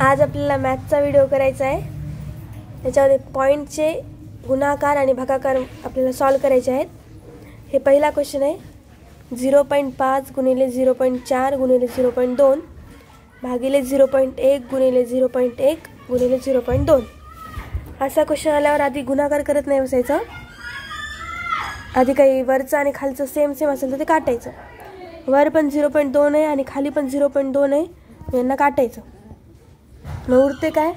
आज आपल्याला मॅथचा व्हिडिओ करायचा आहे। त्याच्यामध्ये पॉईंटचे गुणाकार आणि भागाकार आपल्याला सॉल्व करायचे आहेत। हे पहिला क्वेश्चन आहे 0.5 गुणिले 0.4 गुणिले 0.2 भागिले 0.1 गुणिले 0.1 गुणिले 0.2। असा क्वेश्चन आल्यावर आधी गुणाकार करत नाही बसायचं, आधी काही वरचं आणि खालचं सेम असेल तर ते काटायचं। वर पण 0.2 आहे आणि खाली पण 0.2 आहे, यांना काटायचं। मग उरते काय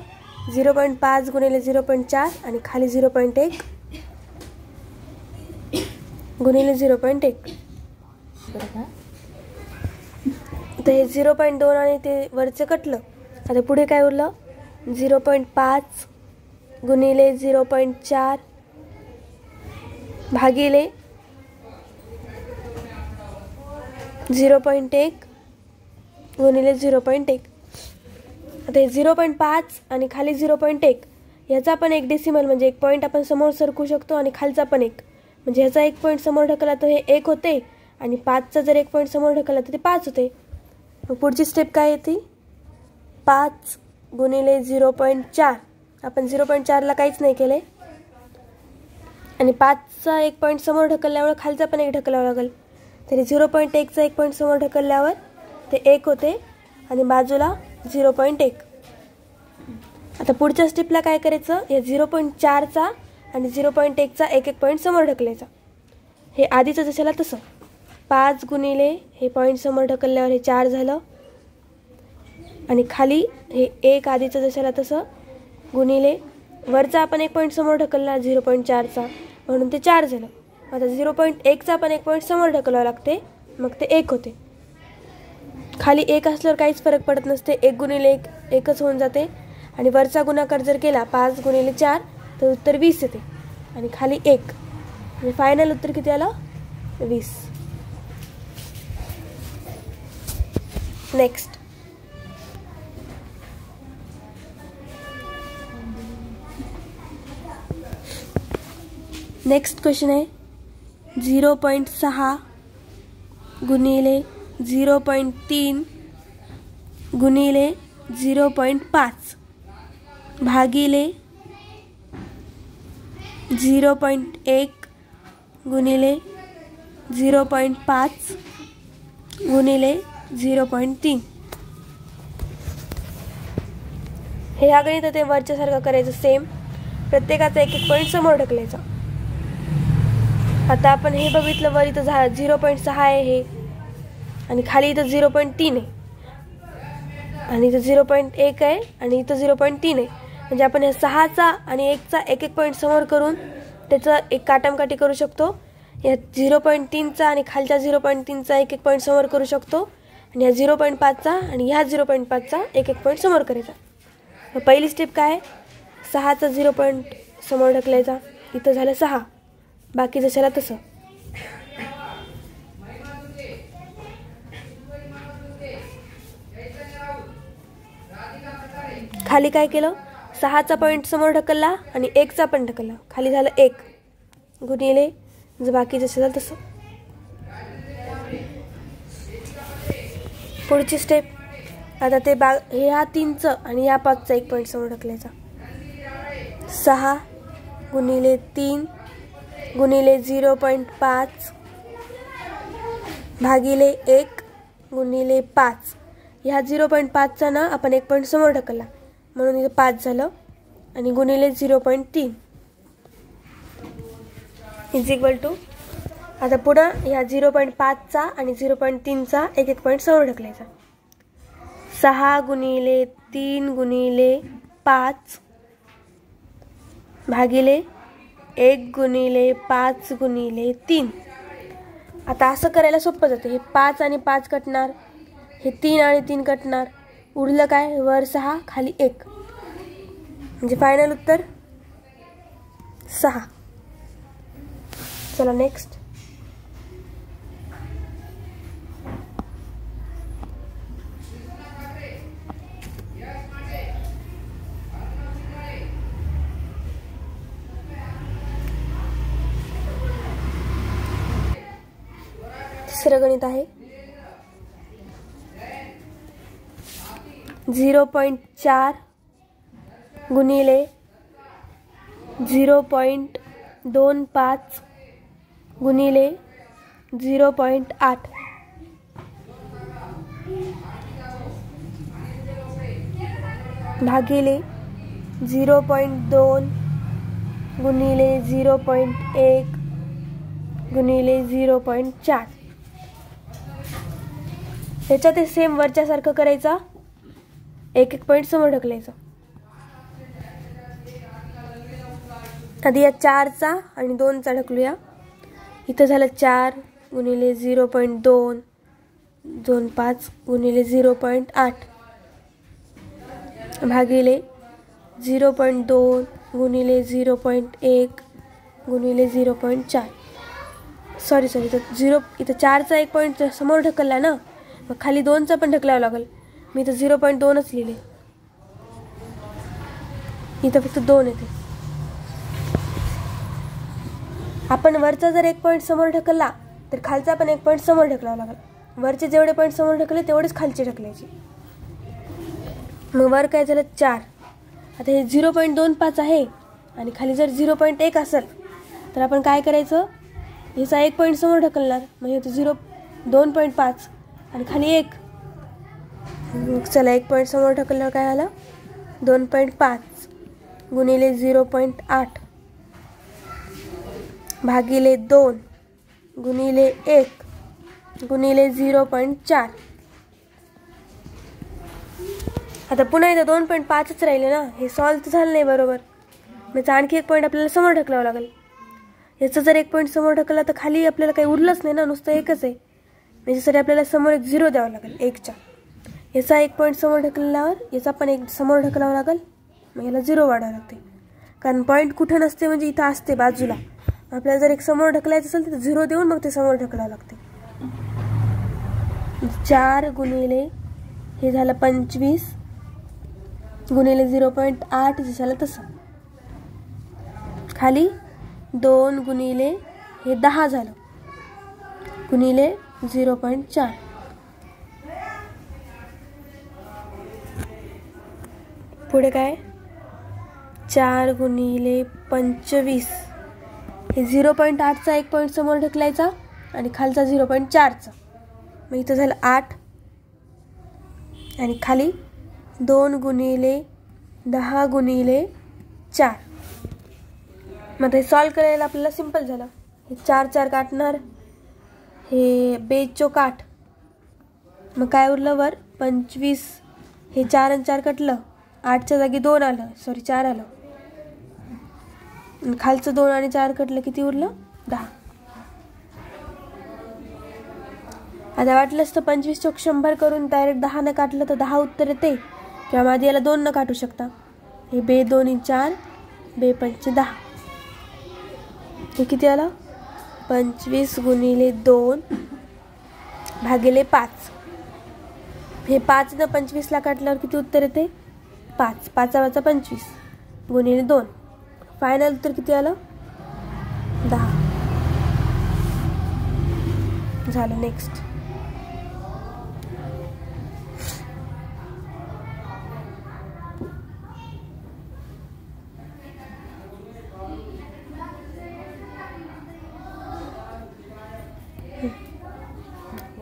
0.5 गुणिले 0.4 आणि खाली 0.1 गुणिले 0.1। तर हे 0.2 आणि ते वरचं कटलं। आता पुढे काय उरलं 0.5 गुणिले 0.4 भागिले 0.1 गुणिले 0.1। आता हे 0.5 आणि खाली 0.1 याचा पण एक डेसिमल म्हणजे एक पॉईंट आपण समोर सरकू शकतो आणि खालचा पण एक, म्हणजे ह्याचा एक पॉईंट समोर ढकलला तर हे 1 होते आणि 5चा जर एक पॉईंट समोर ढकलला तर ते 5 होते। मग पुढची स्टेप काय येते 5 गुणिले 0.4। आपण 0.4 ला काहीच नाही केले आणि 5चा एक पॉईंट समोर ढकलल्यावर खालचा पण एक ढकलावा लागेल, तरी 0.1 चा एक पॉईंट समोर ढकलल्यावर ते 1 होते आणि बाजूला 0.1। आता पुढच्या स्टेपला काय करायचं, या 0.4 चा आणि 0.1 चा एक पॉईंट समोर ढकलायचा। हे आधीचं जशाला तसं 5 गुणिले हे पॉईंट समोर ढकलल्यावर हे 4 झालं आणि खाली हे 1 आधीचं जशाला तसं गुणिले वरचा आपण एक पॉईंट समोर ढकलला 0.4 चा म्हणून ते 4 झालं। आता 0.1 चा पण एक पॉईंट समोर ढकलावं लागते, मग ते 1 होते। खाली 1 असल्यावर काहीच फरक पडत नसते, 1 गुणिले 1 एकच होऊन जाते आणि वरचा गुणाकार जर केला 5 गुणिले 4 तर उत्तर 20 येते आणि खाली 1 म्हणजे फायनल उत्तर किती आलं 20। नेक्स्ट क्वेश्चन आहे 0.6 गुणिले 0.3 गुणिले 0.5 भागिले 0.1 गुणिले 0.5 गुणिले 0.3। हे गणित ते वरच्यासारखं करायचं सेम, प्रत्येकाचा एक पॉईंट समोर ढकलायचा। आता आपण हे बघितलं वर इथं 0.6 आहे हे आणि खाली इथं 0.3 आहे आणि इथं 0.1 आहे आणि इथं 0.3 आहे, म्हणजे आपण ह्या 6चा आणि 1चा एक पॉईंट समोर करून त्याचं एक काटमकाठी करू शकतो। या 0.3 चा आणि खालच्या 0.3 चा एक पॉईंट समोर करू शकतो आणि या 0.5 चा आणि ह्या 0.5 चा एक पॉईंट समोर करायचा। पहिली स्टेप काय 6चा 0 पॉईंट समोर ढकलायचा, इथं झालं 6, बाकी जशाला तसं। खाली काय केलं 6चा पॉईंट समोर ढकलला आणि 1चा पण ढकलला, खाली झालं 1 गुणिले बाकी जसं तसं। पुढची स्टेप आता ते ह्या 3चं आणि या 5चा एक पॉईंट समोर ढकलायचा। 6 गुणिले 3 गुणिले 0.5 भागिले 1 गुणिले 5। ह्या 0.5 चा ना आपण एक पॉईंट समोर ढकलला म्हणून इथं 5 झालं आणि गुणिले 0.3 इज इक्वल टू, आता पुढं ह्या 0.5 चा आणि 0.3 चा एक पॉईंट समोर ढकलायचा। 6 गुणिले 3 गुणिले 5 भागिले 1 गुणिले 5 गुणिले 3। आता असं करायला सोपं जातं, हे 5 आणि 5 कटणार, हे 3 आणि 3 कटणार, उरलं काय वर 6 खाली 1 म्हणजे फायनल उत्तर 6। चला नेक्स्ट तिसरं गणित आहे 0.4 गुणिले 0.25 गुणिले 0.8 भागिले 0.2 गुणिले 0.1 गुणिले 0.4. ह्याच्यात सेम वरच्यासारखं करायचा, एक एक पॉईंट समोर ढकलायचा. आधी या 4चा आणि 2चा ढकलूया. इथं झालं 4 गुणिले 0.2 25 गुणिले 0.8 भागिले 0.2 गुणिले 0.1 गुणिले 0.4. सॉरी इथं 4चा एक पॉईंट समोर ढकलला ना, मग खाली 2चा पण ढकलावं लागेल. मी इथं 0.2च लिहिले, इथं फक्त 2 येते. आपण वरचा जर एक पॉईंट समोर ढकलला तर खालचा पण एक पॉईंट समोर ढकलावा लागेल. वरचे जेवढे पॉईंट समोर ढकलले तेवढेच खालचे ढकलायचे. मग वर काय झालं 4. आता हे 0.25 आहे आणि खाली जर 0.1 असेल तर आपण काय करायचं, ह्याचा एक पॉईंट समोर ढकलणार, म्हणजे इथं 2.5 आणि खाली 1. चला एक पॉईंट समोर ढकलल्यावर काय झालं 2.5 गुणिले 0.8 भागिले 2 गुणिले 1 गुणिले 0.4. आता पुन्हा इथं 2.5च राहिले ना, हे सॉल्व झालं नाही बरोबर. म्हणजे आणखी एक पॉईंट आपल्याला समोर ढकलावं लागेल. याचं जर एक पॉईंट समोर ढकलला तर खाली आपल्याला काही उरलंच नाही ना, नुसतं एकच आहे. याच्यासाठी आपल्याला समोर एक 0 द्यावं लागेल 1च्या. याचा एक पॉईंट समोर ढकलल्यावर याचा पण एक समोर ढकलावं लागेल. मग याला 0 वाढावं लागते, कारण पॉईंट कुठं नसते, म्हणजे इथं असते बाजूला. आपल्याला जर एक समोर ढकलायचं असेल तर 0 देऊन मग ते समोर ढकलावं लागते. 4 गुणिले हे झालं 25 गुणिले 0.8 झालं तसं. खाली 2 गुणिले हे 10 झालं गुणिले 0.4. पुढे काय 4 गुणिले 25, हे 0.8चा एक पॉईंट समोर ढकलायचा आणि खालचा 0.4चा. मग इथं झालं 8 आणि खाली 2 गुणिले 10 गुणिले 4. मग हे सॉल्व करायला आपल्याला सिंपल झालं. हे 4 4 काटणार, हे 2 चौक 8. मग काय उरलं वर 25. हे 4 आणि 4 कटलं, 8च्या जागी 2 आलं, सॉरी 4 आलं. खालचं 2 आणि 4 कटलं, किती उरलं 10. आता वाटलंच तर 25 चौक 100 करून डायरेक्ट 10 न काटलं तर 10 उत्तर येते, किंवा आधी याला 2 न काटू शकता. हे 2 2 4 2 5 10. हे किती आलं 25 गुणिले 2 भागिले 5. हे 5 न 25 ला काटल्यावर किती उत्तर येते 5. 5 वाचा 25 गुणिले 2. फायनल उत्तर किती आलं 10. झालं. नेक्स्ट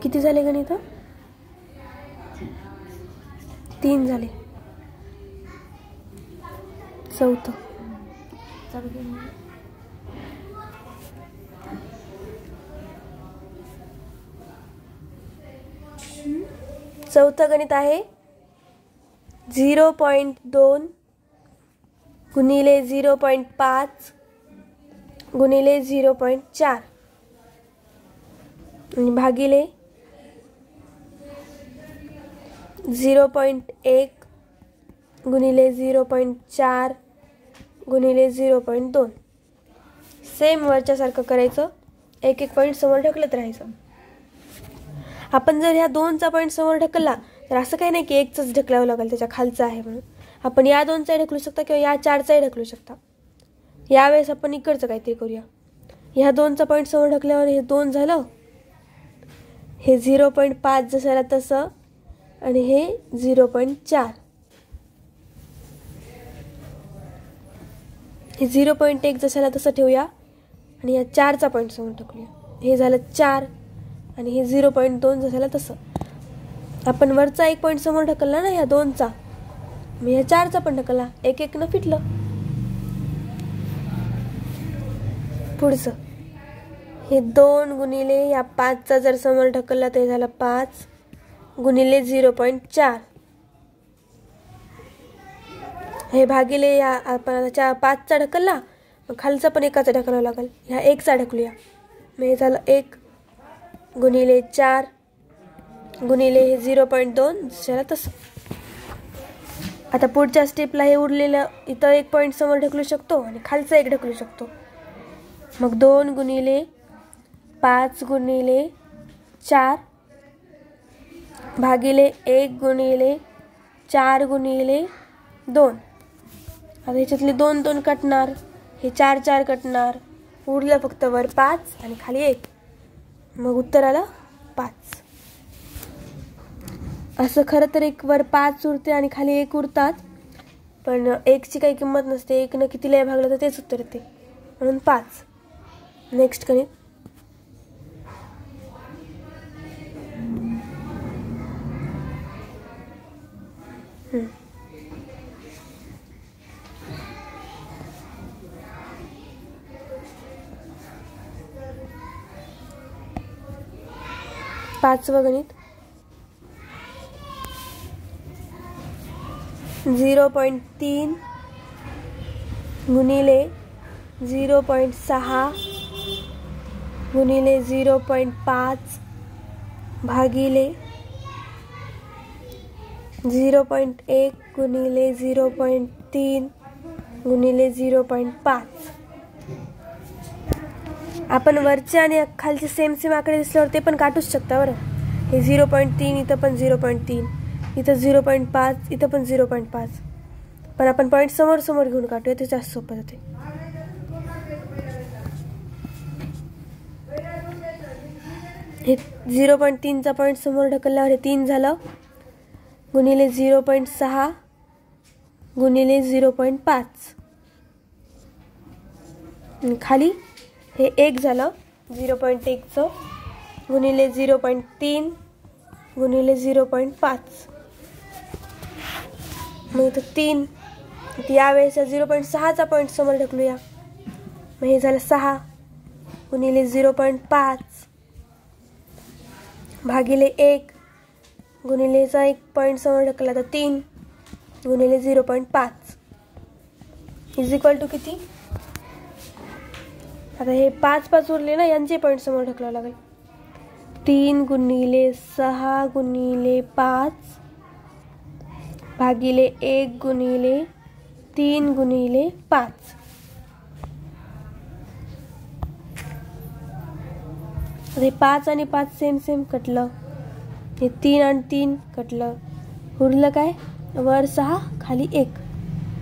किती झाले गणित 3 झाले. चौथं गणित आहे 0.2 गुणिले 0.5 गुणिले 0.4 आणि भागिले 0.1 गुणिले 0.4 गुणिले 0.2. सेम वरच्यासारखं करायचं, एक एक पॉईंट समोर ढकलत राहायचं. आपण जर ह्या 2चा पॉईंट समोर ढकलला तर असं काही नाही की 1चाच ढकलावं लागेल त्याच्या खालचा आहे म्हणून. आपण या 2चाही ढकलू शकता किंवा या 4चाही ढकलू शकता. यावेळेस आपण इकडचं काहीतरी करूया. ह्या 2चा पॉईंट समोर ढकल्यावर हे 2 झालं, हे 0.5 जसं तसं आणि हे 0.4. हे 0.1 जशाला तसं ठेवूया आणि या 4चा पॉईंट समोर टाकूया. हे झालं 4 आणि हे 0.2 जशाला तसं. आपण वरचा 1 पॉईंट समोर ढकलला ना ह्या 2चा, मग ह्या 4चा पण ढकलला, 1 न फिटलं. पुढचं हे 2 गुणिले या 5चा जर समोर ढकलला तर झालं 5 गुणिले 0.4. हे भागिले या आपण 5चा ढकलला, मग खालचा पण 1चा ढकलावा लागेल. ह्या 1चा ढकलूया, मग हे झालं 1 गुणिले 4 गुणिले हे 0.2 जशाला तसं. आता पुढच्या स्टेपला हे उरलेलं इथं 1 पॉईंट समोर ढकलू शकतो आणि खालचा 1 ढकलू शकतो. मग 2 गुणिले 5 गुणिले 4 भागिले 1 गुणिले 4 गुणिले 2. आता ह्याच्यातले 2 कटणार, हे 4 कटणार, उरलं फक्त वर 5 आणि खाली 1. मग उत्तर आलं 5. असं खरं तर एक वर 5 उरते आणि खाली 1 उरतात, पण 1ची काही किंमत नसते. 1 कितीला भागलं तर तेच उत्तर येते, म्हणून 5. नेक्स्ट गणित. पाचवं गणित. 0.3 गुणिले 0.6 गुणिले 0.5 भागिले 0.1 गुणिले 0.3 गुणिले 0.5. आपण वरचे आणि खालचे सेम आकडे दिसल्यावर ते पण काटूच शकता बरं. हे 0.3 इथं पण 0.3, इथं 0.5, इथं पण 0.5, पण आपण पॉईंट समोर घेऊन काटूया, ते जास्त सोपं जाते. हे 0.3चा पॉईंट समोर ढकलल्यावर हे 3 झालं गुणिले 0.6 गुणिले 0.5 खाली हे 1 झालं 0.1चं गुणिले 0.3 गुणिले 0.5. मग इथं 3, यावेळेस 0.6चा पॉईंट समोर ढकलूया, मग हे झालं 6 गुणिले 0.5 भागिले 1 गुणिलेचा 1 पॉईंट समोर ढकलला तर 3 गुणिले 0.5 इज इक्वल टू किती. आता हे 5 उरले ना, यांचे पॉईंट समोर ढकलावं लागेल. 3 गुणिले 6 गुणिले 5 भागिले 1 गुणिले 3 गुणिले 5. हे 5 आणि 5 सेम कटलं, हे 3 आणि 3 कटलं, उरलं काय वर 6 खाली 1,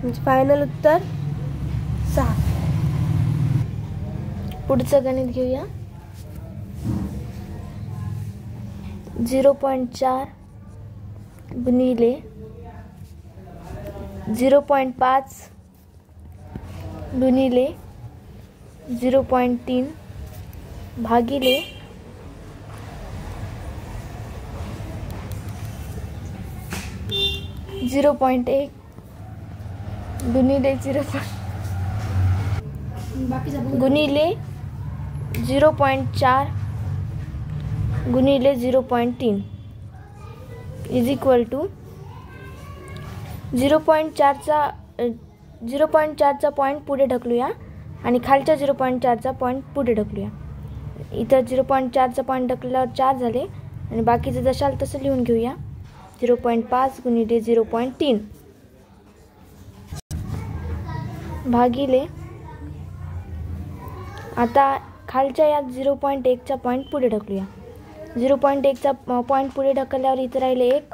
म्हणजे फायनल उत्तर 6. पुढचं गणित घेऊया. 0.4 गुणिले 0.5 गुणिले 0.3 भागिले 0.1 गुणिले 0.4 गुणिले 0.3 इज इक्वल टू 0.4चा पॉईंट पुढे ढकलूया आणि खालच्या 0.4चा पॉईंट पुढे ढकलूया. इथं 0.4चा पॉईंट ढकलल्यावर 4 झाले आणि बाकीचं जशाल तसं लिहून घेऊया. 0.5 गुणिले 0.3 भागिले, आता खालच्या या 0.1चा पॉईंट पुढे ढकलूया. 0.1चा पॉईंट पुढे ढकलल्यावर इथं राहिले 1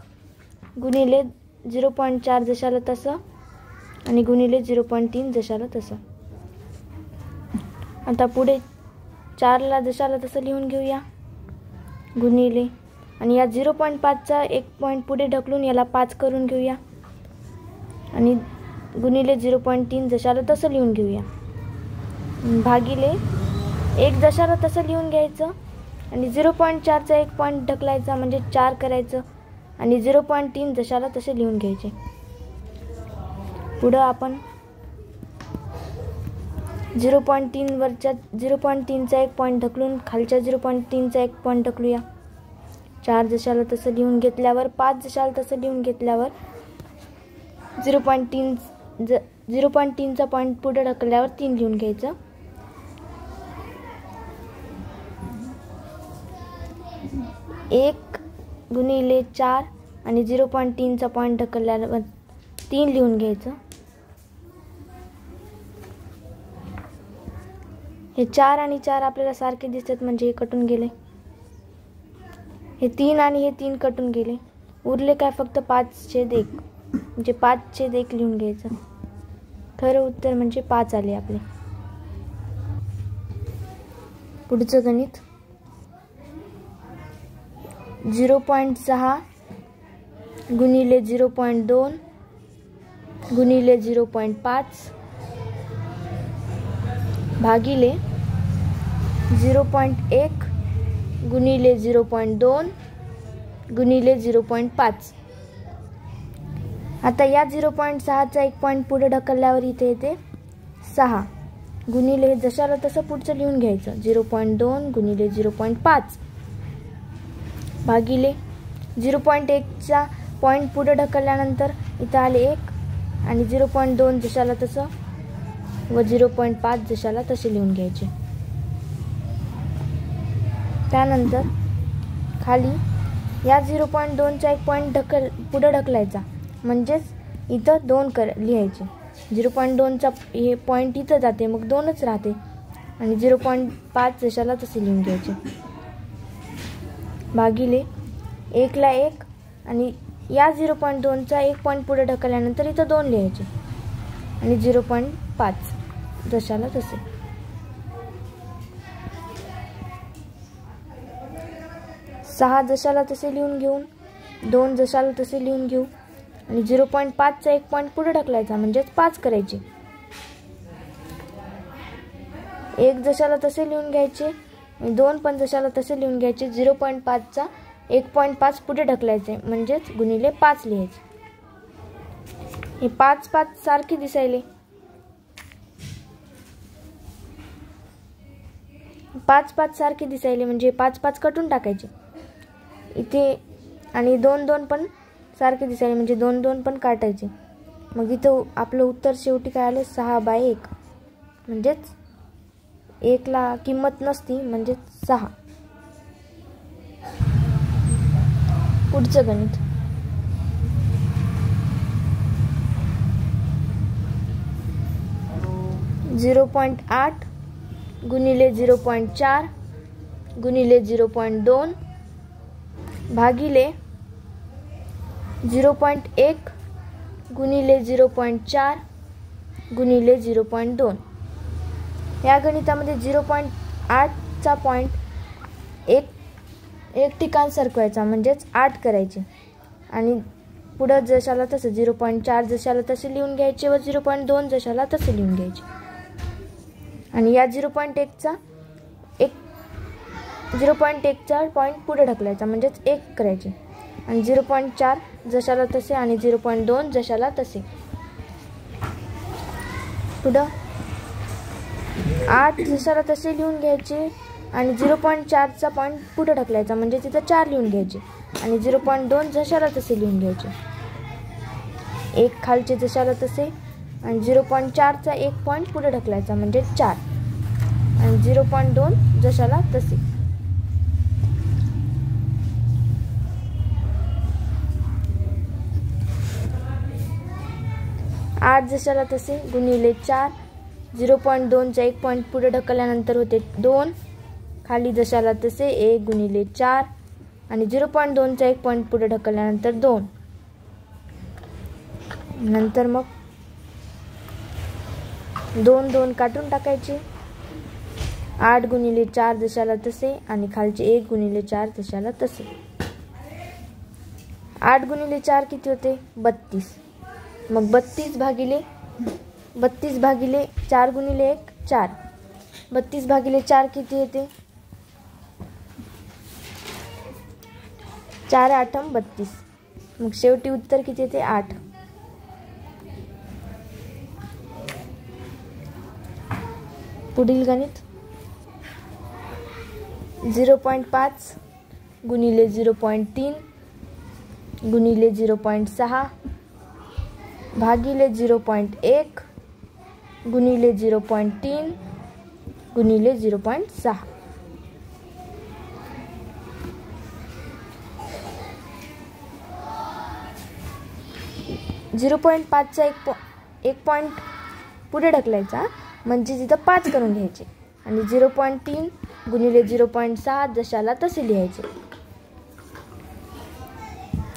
गुणिले 0.4 जशाला तसं आणि गुणिले 0.3 जशाला तसं. आता पुढे 4ला जशाला तसं लिहून घेऊया गुणिले आणि या 0.5चा एक पॉईंट पुढे ढकलून याला 5 करून घेऊया आणि गुणिले 0.3 जशाला तसं लिहून घेऊया, भागिले 1 जशाला तसं लिहून घ्यायचं आणि 0.4चा एक पॉईंट ढकलायचा म्हणजे 4 करायचं आणि 0.3 जशाला तसे लिहून घ्यायचे. पुढं आपण 0.3 वरच्या 0.3चा एक पॉईंट ढकलून खालच्या 0.3चा एक पॉईंट ढकलूया. 4 जशाला तसं लिहून घेतल्यावर 5 जशाला तसं लिहून घेतल्यावर 0.3चा पॉईंट पुढे ढकलल्यावर 3 लिहून घ्यायचं. 1 गुणिले 4 आणि 0.3चा पॉईंट ढकलल्यावर 3 लिहून घ्यायचं. हे 4 आणि 4 आपल्याला सारखे दिसतात म्हणजे हे कटून गेले. हे 3 आणि हे 3 कटून गेले. उरले काय फक्त 5/1 म्हणजे 5/1 लिहून घ्यायचं. खरं उत्तर म्हणजे 5 आले आपले. पुढचं गणित 0.6 गुणिले 0.2 गुणिले 0.5 भागिले 0.1 गुणिले 0.2 गुणिले 0.5. आता या 0.6चा एक पॉईंट पुढे ढकलल्यावर इथे येते 6 गुणिले जशाला तसं पुढचं लिहून घ्यायचं 0.2 गुणिले 0.5 भागिले 0.1चा पॉईंट पुढे ढकलल्यानंतर इथं आले 1 आणि 0.2 जशाला तसं व 0.5 जशाला तसे लिहून घ्यायचे. त्यानंतर खाली या 0.2चा एक पॉईंट पुढे ढकलायचा म्हणजेच इथं 2 लिहायचे. 0.2चा हे पॉईंट इथं जाते मग 2च राहते आणि 0.5 जशाला तसे लिहून घ्यायचे भागिले 1ला 1 आणि या 0.2चा एक पॉईंट पुढे ढकलल्यानंतर इथं 2 लिहायचे आणि 0.5 जशाला तसे. सहा जशाला तसे लिहून घेऊन 2 जशाला तसे लिहून घेऊ आणि 0.5चा एक पॉईंट पुढे ढकलायचा म्हणजेच 5 करायचे. 1 जशाला तसे लिहून घ्यायचे आणि 2 पण जशाला तसे लिहून घ्यायचे. 0.5चा 1.5 पुढे ढकलायचे म्हणजेच गुणिले 5 लिहायचे. हे 5 सारखे दिसायले. 5 सारखे दिसायले म्हणजे 5 कटून टाकायचे इथे आणि 2 पण सारखे दिसायले म्हणजे 2 पण काटायचे. मग इथं आपलं उत्तर शेवटी काय आलं 6/1 म्हणजेच 1ला किंमत नसती म्हणजे 6. पुढचं गणित 0.8 गुणिले 0.4 गुणिले 0.2 भागिले 0.1 गुणिले 0.4 गुणिले 0.2. या गणितामध्ये 0.8चा पॉईंट एक ठिकाण सरकवायचा म्हणजेच 8 करायचे आणि पुढं जशाला तसं 0.4 जशाला तसे लिहून घ्यायचे व 0.2 जशाला तसे लिहून घ्यायचे आणि या 0.1चा पॉईंट पुढे ढकलायचा म्हणजेच 1 करायचे आणि 0.4 जशाला तसे आणि 0.2 जशाला तसे. पुढं 8 जशाला तसे लिहून घ्यायचे आणि 0.4चा पॉईंट पुढे ढकलायचा म्हणजे तिथं 4 लिहून घ्यायचे आणि 0.2 जशाला तसे लिहून घ्यायचे. 1 खालचे जशाला तसे आणि 0.4चा एक पॉईंट पुढे ढकलायचा म्हणजे 4 आणि 0.2 जशाला तसे. 8 जशाला तसे गुणिले 4 0.2चा एक पॉईंट पुढे ढकलल्यानंतर होते 2 खाली जशाला तसे 1 गुणिले 4 आणि 0.2चा एक पॉईंट पुढे ढकलल्यानंतर 2 नंतर मग 2 काटून टाकायचे. 8 गुणिले 4 जशाला तसे आणि खालचे 1 गुणिले 4 जशाला तसे. 8 गुणिले 4 किती होते? 32. मग 32 भागिले 4 गुणिले 1 4. 32 भागिले 4 किती येते? 4 8 32. मग शेवटी उत्तर किती येते? 8. पुढील गणित 0.5 गुणिले 0.3 गुणिले 0.6 भागिले 0.1 गुणिले 0.3 गुणिले 0.6. झिरो 0.5चा एक पॉईंट पुढे ढकलायचा म्हणजे तिथं 5 करून घ्यायचे आणि 0.3 गुणिले 0.6 जशाला तसे लिहायचे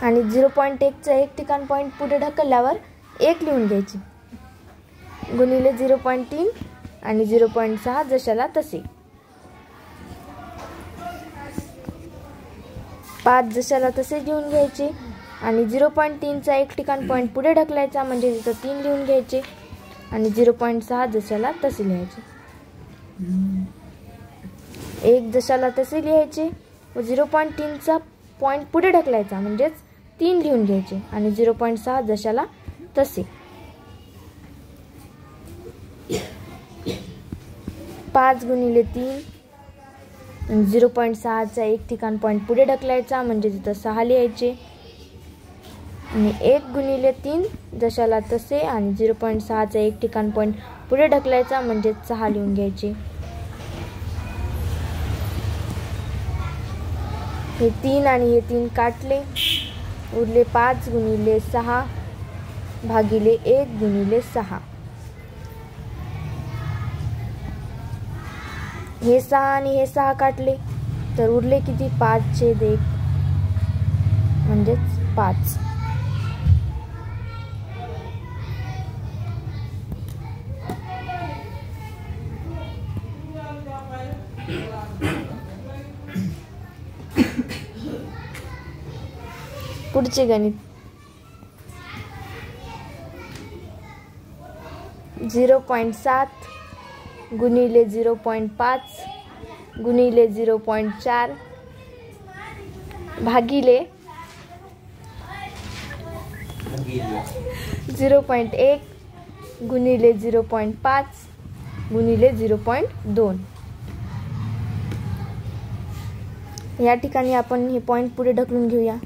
आणि 0.1चा एक ठिकाण पॉईंट पुढे ढकलल्यावर 1 लिहून घ्यायचे गुणिले 0.3 आणि 0.6 जशाला तसे. 5 जशाला तसे लिहून घ्यायचे आणि 0.3चा एक ठिकाण पॉईंट पुढे ढकलायचा म्हणजे तिथं 3 लिहून घ्यायचे आणि 0.6 जशाला तसे लिहायचे. 1 जशाला तसे लिहायचे व 0.3चा पॉईंट पुढे ढकलायचा म्हणजेच 3 लिहून घ्यायचे आणि 0.6 जशाला तसे. 5 गुणिले 3 0.6चा एक ठिकाण पॉईंट पुढे ढकलायचा म्हणजे तिथं 6 लिहायचे आणि 1 गुणिले 3 जशाला तसे आणि 0.6चा एक ठिकाण पॉईंट पुढे ढकलायचा म्हणजे 6 लिहून घ्यायचे. हे 3 आणि हे 3 काटले उरले 5 गुणिले 6 भागिले 1 गुणिले 6. हे 6 आणि हे 6 काटले तर उरले किती? 5/1 म्हणजेच 5. पुढचे गणित 0.7 गुणिले 0.5 गुणिले 0.4 भागिले 0.1 गुणिले 0.5 गुणिले 0.2. या ठिकाणी आपण हे पॉईंट पुढे ढकलून घेऊया.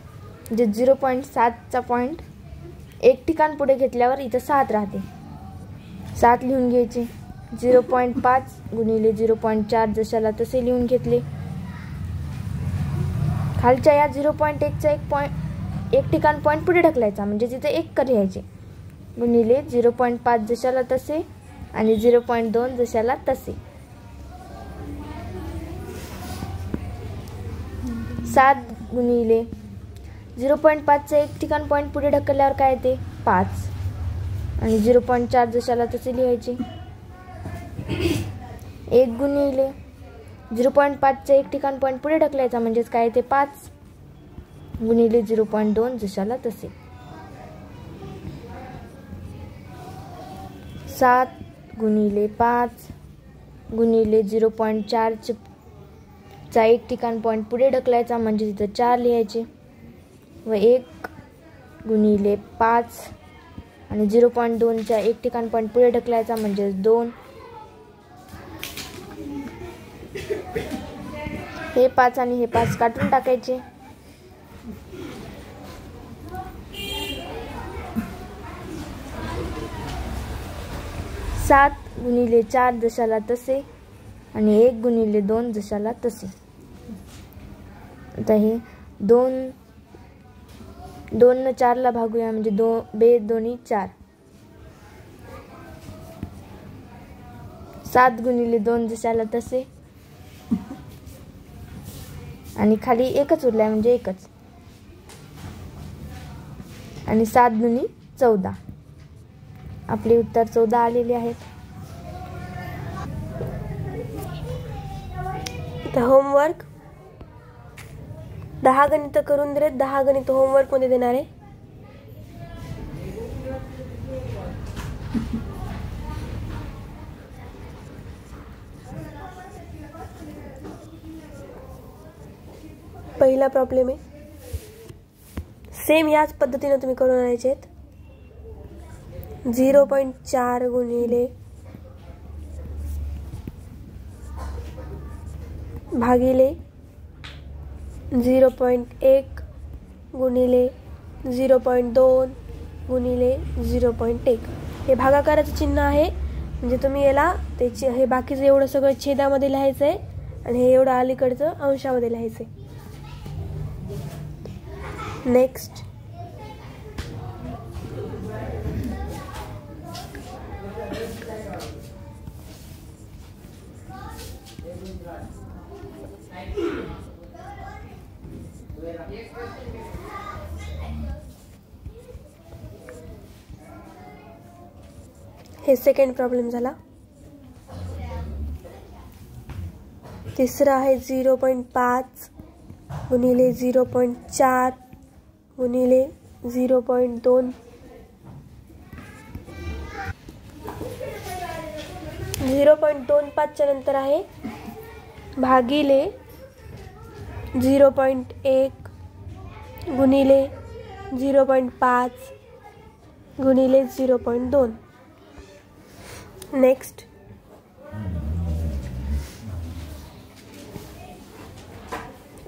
जे 0.7चा पॉईंट एक ठिकाण पुढे घेतल्यावर इथं 7 राहते. 7 लिहून घ्यायचे. 0.5 गुणिले 0.4 जशाला तसे लिहून घेतले. खालच्या या 0.1चा एक ठिकाण पॉईंट पुढे ढकलायचा म्हणजे तिथे 1 लिहायचे गुणिले 0.5 जशाला तसे आणि 0.2 जशाला तसे. 7 गुणिले 0.5चा एक ठिकाण पॉईंट पुढे ढकलल्यावर काय येते? 5 आणि 0.4 जशाला तसे लिहायचे. 1 गुणिले 0.5चा एक ठिकाण पॉईंट पुढे ढकलायचा म्हणजेच काय येते? 5 गुणिले 0.2 जशाला तसे. 7 गुणिले 5 गुणिले 0.4चा एक ठिकाण पॉईंट पुढे ढकलायचा म्हणजे तिथं 4 लिहायचे व 1 गुणिले 5 आणि 0.2चा एक ठिकाण पॉईंट पुढे ढकलायचा म्हणजे 2. हे 5 आणि हे 5 काढून टाकायचे. सात गुणिले 4 जशाला तसे आणि 1 गुणिले 2 जशाला तसे. आता हे 2 न 4ला भागूया म्हणजे 2 दोन्ही 4. 7 गुणिले 2 जशाला तसे आणि खाली 1च उरलाय म्हणजे 1च आणि 7 दुनी 14. आपले उत्तर 14 आलेले आहेत. होमवर्क 10 गणित करून दिलेत, 10 गणित होमवर्क मध्ये देणार आहे. पहिला प्रॉब्लेम आहे, सेम याच पद्धतीने तुम्ही करून आणायचे आहेत. 0.4 गुणिले भागिले 0.1 गुणिले 0.2 गुणिले 0.1. हे भागाकाराचं चिन्ह आहे, म्हणजे तुम्ही याला त्याची हे बाकीचं एवढं सगळं छेदामध्ये लिहायचं आहे आणि हे एवढं अलीकडचं अंशामध्ये लिहायचं आहे. नेक्स्ट, हे सेकंड प्रॉब्लेम झाला. तिसरा आहे 0.5 गुणिले 0.4 गुणिले 0.2. 0.25 च्या नंतर आहे भागिले 0.1 गुणिले 0.5 गुणिले 0.2. नेक्स्ट,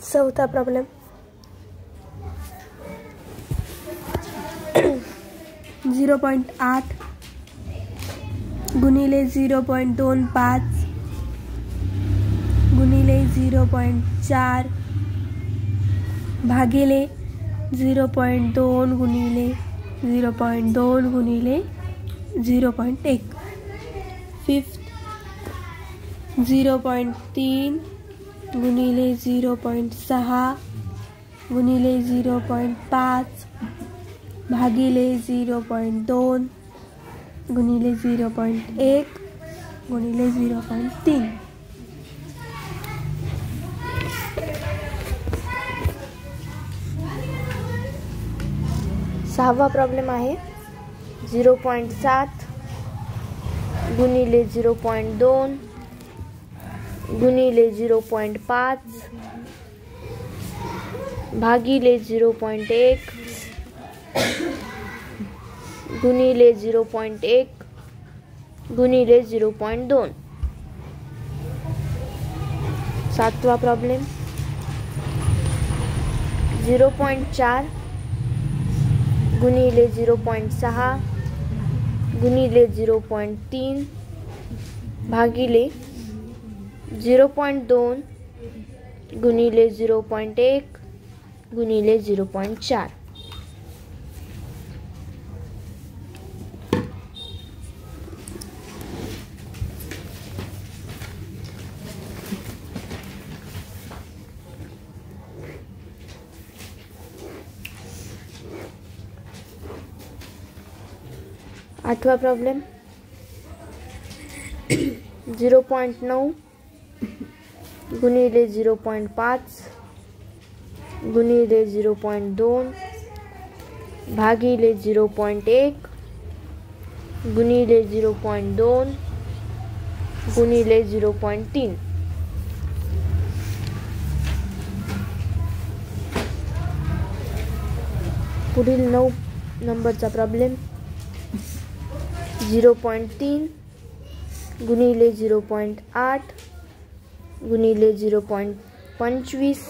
चौथा प्रॉब्लेम. 0.8 गुणिले 0.25 गुणिले 0.4 भागिले 0.2 गुणिले 0.2 गुणिले 0.1. फिफ्थ, 0.3 गुणिले 0.6 गुणिले 0.5 भागिले 0.2 गुणिले 0.1 गुणिले 0.3. सहावा प्रॉब्लेम आहे 0.7 गुणिले 0.2 गुणिले 0.5 भागिले 0.1 गुणिले 0.1 गुणिले 0.2. सातवा प्रॉब्लेम 0.4 गुणिले 0.6 गुणिले 0.3 भागिले 0.2 गुणिले 0.1 गुणिले 0.4. आठवा प्रॉब्लेम 0.9 गुणिले 0.5 गुणिले 0.2 भागिले 0.1 गुणिले 0.2 गुणिले 0.3. पुढील 9 नंबरचा प्रॉब्लेम 0.3 गुणिले 0.8 गुणिले 0.25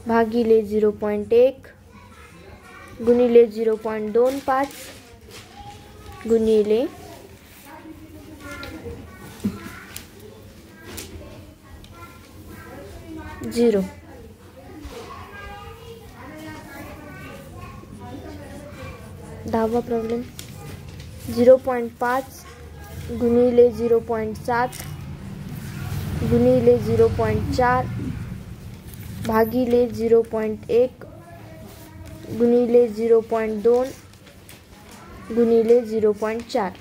भागिले 0.1 गुणिले 0.25 गुणिले 0. दहावा प्रॉब्लेम 0.5 गुणिले 0.7 गुणिले 0.4 भागिले 0.1 गुणिले 0.2 गुणिले 0.4.